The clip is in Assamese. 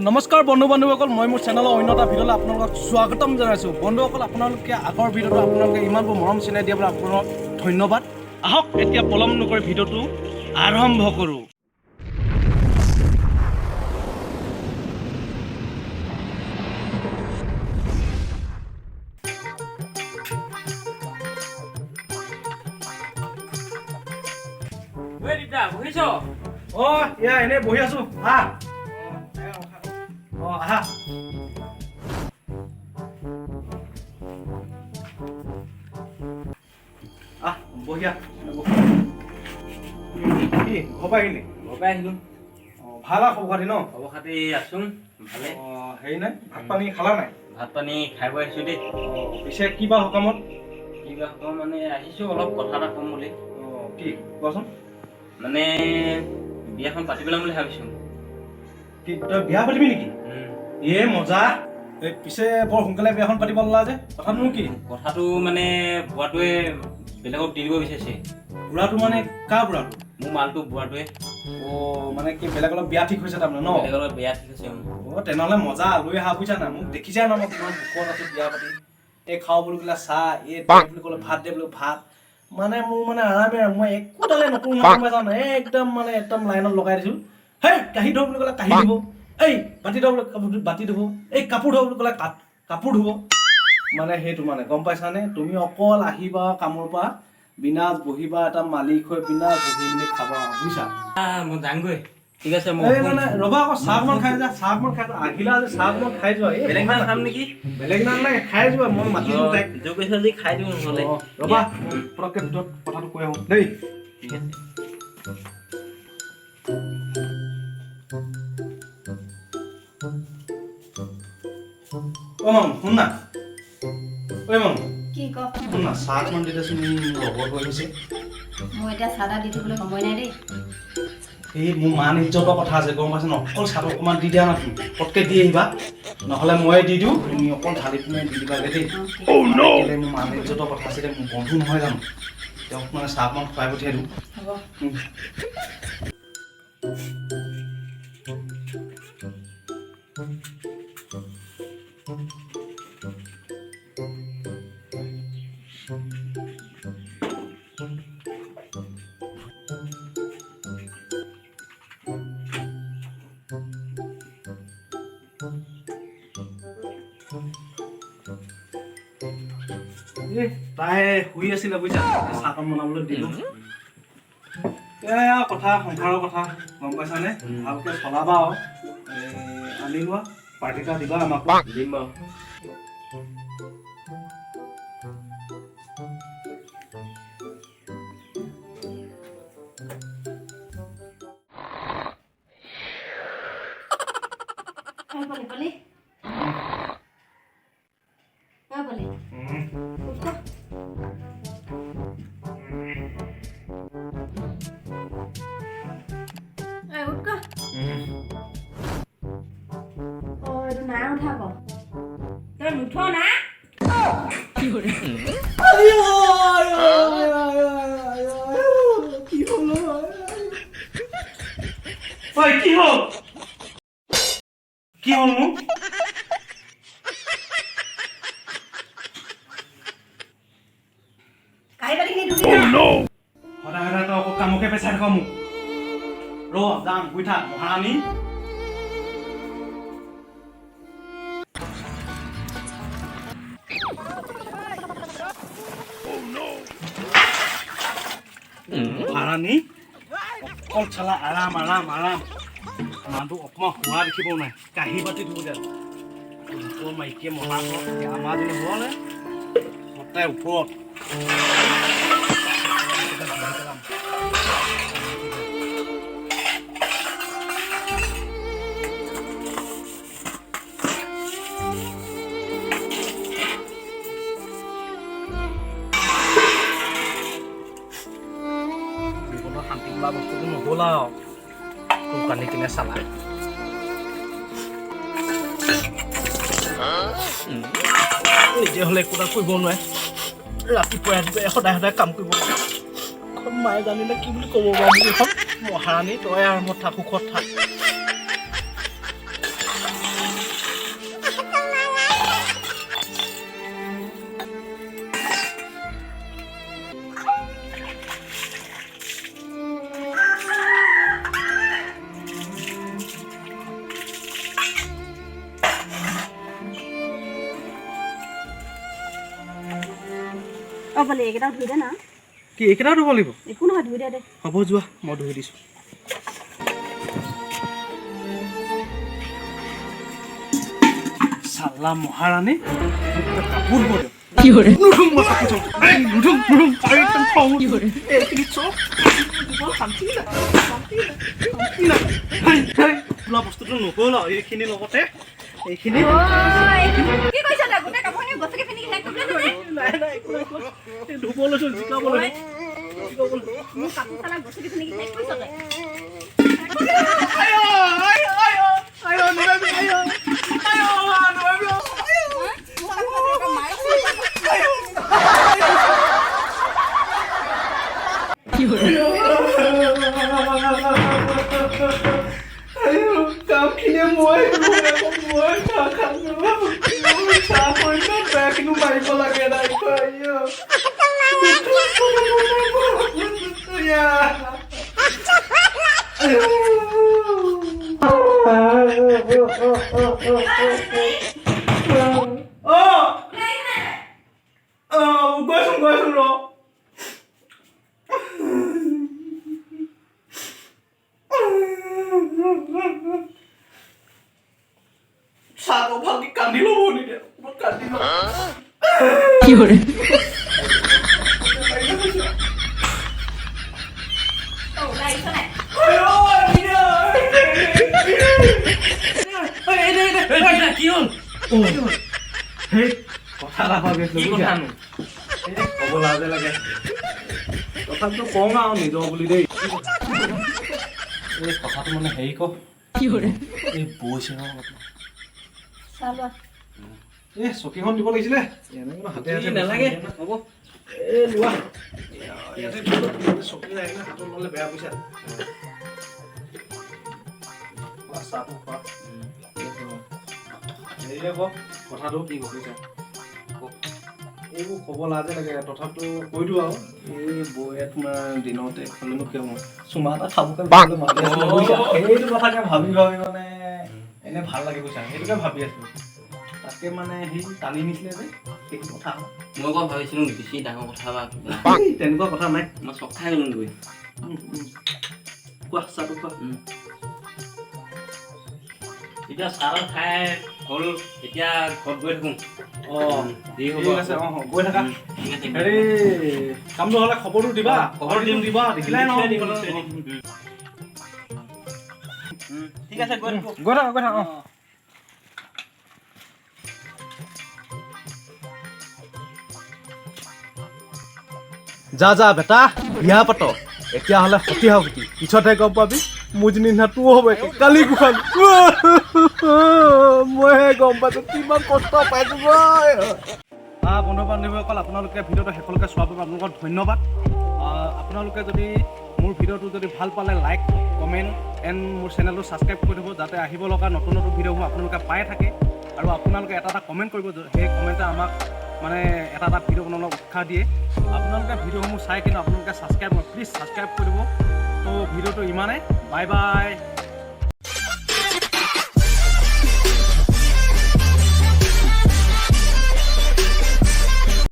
নমস্কাৰ বন্ধু বান্ধৱীসকল, মই মোৰ চেনেলৰ অন্য এটা ভিডিঅ'লৈ আপোনালোকক স্বাগতম জনাইছোঁ। বন্ধুসকল, আপোনালোকে আগৰ ভিডিঅ'টো আপোনালোকে ইমানবোৰ মৰম চেনেহ দিয়াবলৈ আপোনালোকক ধন্যবাদ। আহক এতিয়া পলম নকৰি ভিডিঅ'টো আৰম্ভ কৰোঁ। এনেই বহি আছো। আহা বহিয়া কি খবৰ আহিলি? আহিলো। ভাল আৰু খবৰ খাতি ন? খবৰ খাতি আছো ভালে। হেৰি নাই, ভাত পানী খালা নাই? ভাত পানী খাই বৈ আহিছো দেই। পিছে কিবা সকামত? কিবা সকাম মানে আহিছো অলপ কথা এটা ক'ম বুলি। কি কোৱাচোন? মানে বিয়াখন পাতি পেলাম বুলি ভাবিছো। কি তই বিয়া পাতিবি নেকি? মজা। পিছে বৰ সোনকালে বিয়াখন পাতিব ল'লা যে, কথাটো কি? কথাটো মানে বুঢ়াটোৱে বেলেগক দি দিব বিচাৰিছে। বুঢ়াটো মানে কাৰ বুঢ়াটো? মোৰ মালটো বুঢ়াটোৱে। মানে কি বেলেগ অলপ বিয়া ঠিক হৈছে তাৰমানে ন? বেলেগ অলপ বেয়া ঠিক আছে। তেনেহ'লে মজা লৈ আহা বুজিছা না। মোক দেখিছাই ন মই কিমান ভোকত আছো বিয়া পাতি। এই খাওঁ বুলি ক'লে চাহ, এই বুলি ক'লে ভাত দে বোলো ভাত। মানে মোৰ মানে আৰামে আৰু মই একো তালে নকৰোঁ নহয়, একদম মানে একদম লাইনত লগাই দিছোঁ। হেই কাঁহী ধোঁ বুলি ক'লে কাঁহী ধুব, এই বাতি ধোঁ বুলি বাতি ধুব, এই কাপোৰ ধোঁ বুলি ক'লে কাপোৰ ধুব। মানে সেইটো মানে গম পাইছানে? তুমি অকল আহিবা কামৰ পৰা, বিনাজ বহিবা, এটা মালিক হৈ বিনাজ বহি মেলি খাবা বুজিছা? মই যামগৈ। ঠিক আছে ৰবা আকৌ চাহ অকমান খাই যা, চাহ অকমান খাই যা। আহিলা যে চাহ অকমান খাই যোৱা। বেলেগ নাম খাম নেকি? বেলেগ নাম লাগে, খাই যোৱা। মই মাতিছো তাইক। যোগ কৈছে যদি খাই দিওঁ নহ'লে। ৰবা পটককে ভিতৰত কথাটো কৈ আহোঁ দেই। ঠিক আছে। শুন না। কি ক? শুন না, চাহ অকমান দি দেচোন। লগৰটো আহিছে। মই এতিয়া চাহ দি দিবলৈ সময় নাই দেই। এই মোৰ মান ইজ্জতৰ কথা আছে গম পাইছা ন? অকল চাহ অকমান দি দিয়া না তুমি। পটকে দি আহিবা, নহ'লে ময়ে দি দিওঁ। তুমি অকল ঢালি পিনে দি দিবাগে দেই। মোৰ মান ইজ্জতৰ কথা আছে, মোৰ বন্ধু নহয় জানো? তেওঁক মানে চাহ অকমান খুৱাই পঠিয়াই দিওঁ। হ'ব। তাই শুই আছিলে বুজিছা, চাহকণ বনাবলৈ দিলোঁ। এয়া কথা, সংসাৰৰ কথা গম পাইছানে? ভালকে চলাবা আৰু আনি লোৱা, পাৰ্টি এটা দিবা আমাক। দিম বাৰু। নাই উঠাব তই নুঠ না। কি হ'ল? কি হ'ল? কি হ'ল মোক? সদায় সদায় তই অকল কামকে পেচাই থাক মোক। ৰ যাম, শুই থাক মহাৰাণী। মহাৰাণী অকল চালা আৰাম আৰাম আৰাম। মানুহটো অকণমান হোৱা দেখিব নাই, কাঁহী বাতি ধুব দিয়া। মাইকীয়ে মতা আমাৰ দিনে হ'লে সদায় ওপৰত। শান্তি বোলা বস্তুটো নহ'ল আৰু তোক আনি কিনে চালা। নিজে হ'লে একো এটা কৰিব নোৱাৰে। ৰাতিপুৱাই ৰাতিপুৱাই সদায় সদায় কাম কৰিব লাগে এখন মায়ে জানিলে কি বুলি ক'ব বাৰু মোক এখন মহাৰাণী তই আৰামত থাক সুখত থাক বোলে এইকেইটা ধুই দে না কি এইকেইটাও ধুব লাগিব একো নহয় ধুই দে হ'ব যোৱা মই ধুই দিছোঁ চাল্লা মহাৰাণী কাপোৰ ধুব দিয়ক কি হৰে নুধুম মই কাপোৰ ধুম নুধুম আৰু একদম খং কি হৰে এইখিনি চব শান্তি নাই বোলা বস্তুটো নগ'ল আৰু এইখিনি লগতে এইখিনি কি কৈছ তই গোটেই কাপোৰখিনি গছকি পিন্ধি শেষ কৰিবলৈ ধুব লৈছোঁ জিকাবলৈ মোৰ কাপোৰ চালা গছকি পিন্ধি শেষ কৰিছ তই কামখিনিয়ে মই চাহ কৰিম বেয়াখিনিও মাৰিব লাগে নাই গৈছো ৰ চাহটো ভালকে কান্দি ল'ব নিদিয়ে কান্দি ল'ব কি কৰে কি হ'ল কথা এটা ভাবি আছো ক'ব লাজে লাগে তথাপিতো কওঁ আৰু নিজৰ বুলি দেই এই কথাটো মানে হেৰি ক কি কৰে এই বৈছে এই চকীখন দিব লাগিছিলে হাতে নালাগে হ'ব এই লোৱা ইয়াতে চকী লাগিলে হাতত ল'লে বেয়া পইচা চাহটো খোৱা হেৰি আকৌ কথাটো কি কৈছা এইবোৰ ক'ব লাজে লাগে তথাপিতো কৈ দিওঁ আৰু এই বৌয়ে তোমাৰ দিনতে ক'লেনো কিয় মই চুমা এটা খাবকে সেইটো কথাকে ভাবি মানে এনে ভাল লাগে কৈছা সেইটোকে ভাবি আছো তাকে মানে সি টানি নিছিলে যে সেইটো কথা মই আকৌ ভাবিছিলোঁ বেছি ডাঙৰ কথা বা তেনেকুৱা কথা নাই মই চক খাই গ'লো গৈ কোৱা চাহটো কোৱা এতিয়া চাহ খাই হ'ল এতিয়া ঘৰত গৈ থাকোঁ ঠিক আছে গৈ থাকা হেৰি কামটো হ'লে খবৰটো দিবা দিবা দেখিলাই নহয় ঠিক আছে গৈ থাকোঁ গৈ থাকা যা বেটা বিয়া পাত এতিয়া হ'লে সতি সাৱতি পিছতহে গম পাবি মোৰ নিচিনা তোৰ হ'ব একে কালি কুখান মইহে গম পাইছো কিমান কষ্ট পাইছো বন্ধু বান্ধৱীসকল আপোনালোকে ভিডিঅ'টো শেষলৈকে চোৱাৰ বাবে আপোনালোকক ধন্যবাদ আপোনালোকে যদি মোৰ ভিডিঅ'টো যদি ভাল পালে লাইক কমেণ্ট এণ্ড মোৰ চেনেলটো ছাবস্ক্ৰাইব কৰি দিব যাতে আহিব লগা নতুন নতুন ভিডিঅ'বোৰ আপোনালোকে পাই থাকে আৰু আপোনালোকে এটা কমেণ্ট কৰিব সেই কমেণ্টে আমাক মানে এটা ভিডিঅ' বনাবলৈ উৎসাহ দিয়ে আপোনালোকে ভিডিঅ'সমূহ চাই কিন্তু আপোনালোকে ছাবস্ক্ৰাইব প্লিজ ছাবস্ক্ৰাইব কৰিব তো ভিডিঅ'টো ইমানেই বাই বাই